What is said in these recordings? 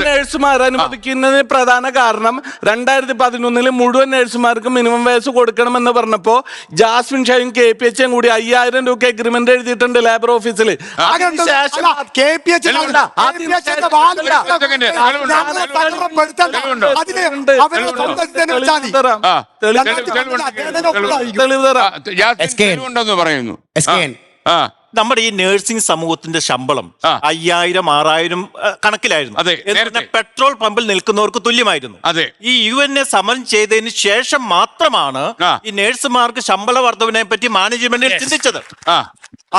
നഴ്സുമാർ അനുവദിക്കുന്നതിന് പ്രധാന കാരണം 2011 മുഴുവൻ നഴ്സുമാർക്ക് മിനിമം വയസ്സ് കൊടുക്കണമെന്ന് പറഞ്ഞപ്പോ ജാസ്മിൻ ഷായും KPH കൂടി 5000 രൂപ എഗ്രിമെന്റ് എഴുതിയിട്ടുണ്ട് ലേബർ ഓഫീസിൽ. പറയുന്നു നമ്മുടെ ഈ നഴ്സിംഗ് സമൂഹത്തിന്റെ ശമ്പളം 5000, 6000 കണക്കിലായിരുന്നു. പെട്രോൾ പമ്പിൽ നിൽക്കുന്നവർക്ക് തുല്യമായിരുന്നു. ഈ UNA സമരം ചെയ്തതിന് ശേഷം മാത്രമാണ് ഈ നഴ്സുമാർക്ക് ശമ്പള വർധവിനെ പറ്റി മാനേജ്മെന്റിൽ ചിന്തിച്ചത്.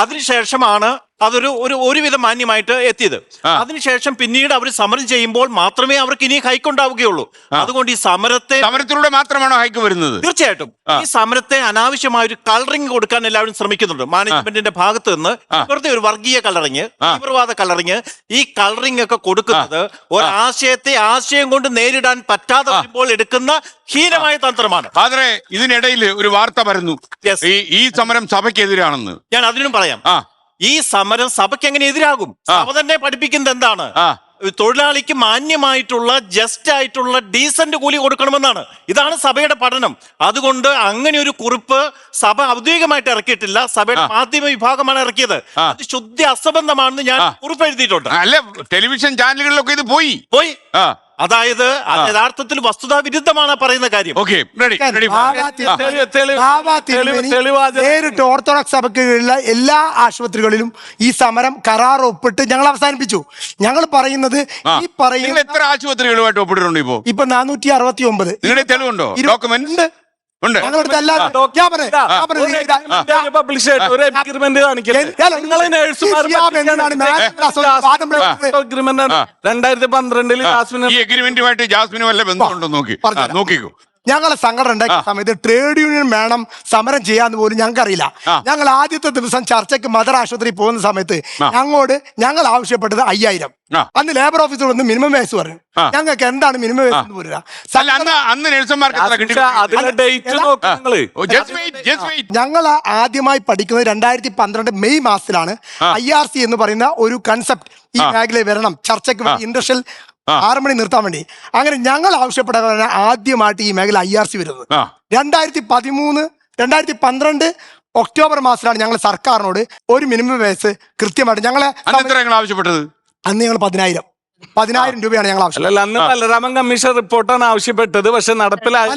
അതിനുശേഷമാണ് അതൊരു ഒരുവിധം മാന്യമായിട്ട് എത്തിയത്. അതിനുശേഷം പിന്നീട് അവർ സമരം ചെയ്യുമ്പോൾ മാത്രമേ അവർക്ക് ഇനി ഹൈക്ക് ഉണ്ടാവുകയുള്ളൂ. അതുകൊണ്ട് ഈ സമരത്തിലൂടെ മാത്രമാണോ ഹൈക്ക് വരുന്നത്? തീർച്ചയായിട്ടും ഈ സമരത്തെ അനാവശ്യമായ ഒരു കളറിങ് കൊടുക്കാൻ എല്ലാവരും ശ്രമിക്കുന്നുണ്ട്. മാനേജ്മെന്റിന്റെ ഭാഗത്ത് നിന്ന് വെറുതെ ഒരു വർഗീയ കളറിങ്, തീവ്രവാദ കളറിങ്, ഈ കളറിങ് ഒക്കെ കൊടുക്കുന്നത് ഒരാശയത്തെ ആശയം കൊണ്ട് നേരിടാൻ പറ്റാതെ വരുമ്പോൾ എടുക്കുന്ന ഹീനമായ തന്ത്രമാണ്. ഫാദറെ, ഇതിനിടയിൽ ഒരു വാർത്ത വരുന്നു, ഈ സമരം സഭയ്ക്കെതിരാണെന്ന്. ഞാൻ അതിനും പറയാം. ഈ സമരം സഭയ്ക്ക് എങ്ങനെ എതിരാകും? സഭ തന്നെ പഠിപ്പിക്കുന്നത് എന്താണ്? തൊഴിലാളിക്ക് മാന്യമായിട്ടുള്ള, ജസ്റ്റ് ആയിട്ടുള്ള, ഡീസന്റ് കൂലി കൊടുക്കണമെന്നാണ്. ഇതാണ് സഭയുടെ പഠനം. അതുകൊണ്ട് അങ്ങനെ ഒരു കുറിപ്പ് സഭ ഔദ്യോഗികമായിട്ട് ഇറക്കിയിട്ടില്ല. സഭയുടെ മാധ്യമ വിഭാഗമാണ് ഇറക്കിയത്. അത് ശുദ്ധ അസംബന്ധമാണെന്ന് ഞാൻ കുറിപ്പ് എഴുതിയിട്ടുണ്ട്. അല്ല, ടെലിവിഷൻ ചാനലുകളിലൊക്കെ ഇത് പോയി. അതായത് യഥാർത്ഥത്തിൽ വസ്തുതാ വിരുദ്ധമാണ് പറയുന്ന കാര്യം. നേരിട്ട് ഓർത്തഡോക്സ് സഭയ്ക്ക് കീഴിലുള്ള എല്ലാ ആശുപത്രികളിലും ഈ സമരം കരാർ ഒപ്പിട്ട് ഞങ്ങൾ അവസാനിപ്പിച്ചു. ഞങ്ങൾ പറയുന്നത് ഈ പറയുന്ന എത്ര ആശുപത്രികളുമായിട്ട് ഒപ്പിട്ടിട്ടുണ്ട് ഇപ്പൊ 469. നിങ്ങളുടെ തെളിവുണ്ടോ? ഡോക്യുമെന്റ് എഗ്രിമെന്റുമായിട്ട് ജാസ്മിന് വല്ല ബന്ധമുണ്ടോ നോക്കിക്കോ. ഞങ്ങളെ സംഘടന ഉണ്ടാക്കിയ സമയത്ത് ട്രേഡ് യൂണിയൻ വേണം സമരം ചെയ്യാന്ന് പോലും ഞങ്ങൾക്ക് അറിയില്ല. ഞങ്ങൾ ആദ്യത്തെ ദിവസം ചർച്ചയ്ക്ക് മദർ ആശുപത്രി പോകുന്ന സമയത്ത് ഞങ്ങൾ ആവശ്യപ്പെട്ടത് 5000. അന്ന് ലേബർ ഓഫീസർ വന്ന് മിനിമം വയസ്സ് പറഞ്ഞു. ഞങ്ങൾക്ക് എന്താണ് മിനിമം വയസ്സ് എന്ന് പോരുക. ഞങ്ങൾ ആദ്യമായി പഠിക്കുന്നത് 2012 മെയ് മാസത്തിലാണ്. IRC എന്ന് പറയുന്ന ഒരു കൺസെപ്റ്റ് ഈ മേഖലയിൽ വരണം, ചർച്ചയ്ക്ക് വേണ്ടി ഇൻഡസ്ട്രിയൽ ഹാർമണി നിർത്താൻ വേണ്ടി. അങ്ങനെ ഞങ്ങൾ ആവശ്യപ്പെടാൻ ആദ്യമായിട്ട് ഈ മേഖല IRC വരുന്നത് 2012 ഒക്ടോബർ മാസത്തിലാണ് ഞങ്ങൾ സർക്കാരിനോട് ഒരു മിനിമം വയസ്സ് കൃത്യമായിട്ട് ഞങ്ങളെ ആവശ്യപ്പെട്ടത്. അന്ന് ഞങ്ങൾ 10,000 രൂപയാണ് ഞങ്ങൾ ആവശ്യം. അന്ന് ബലരാമൻ കമ്മീഷൻ റിപ്പോർട്ടാണ് ആവശ്യപ്പെട്ടത്. പക്ഷെ നടപ്പിലായി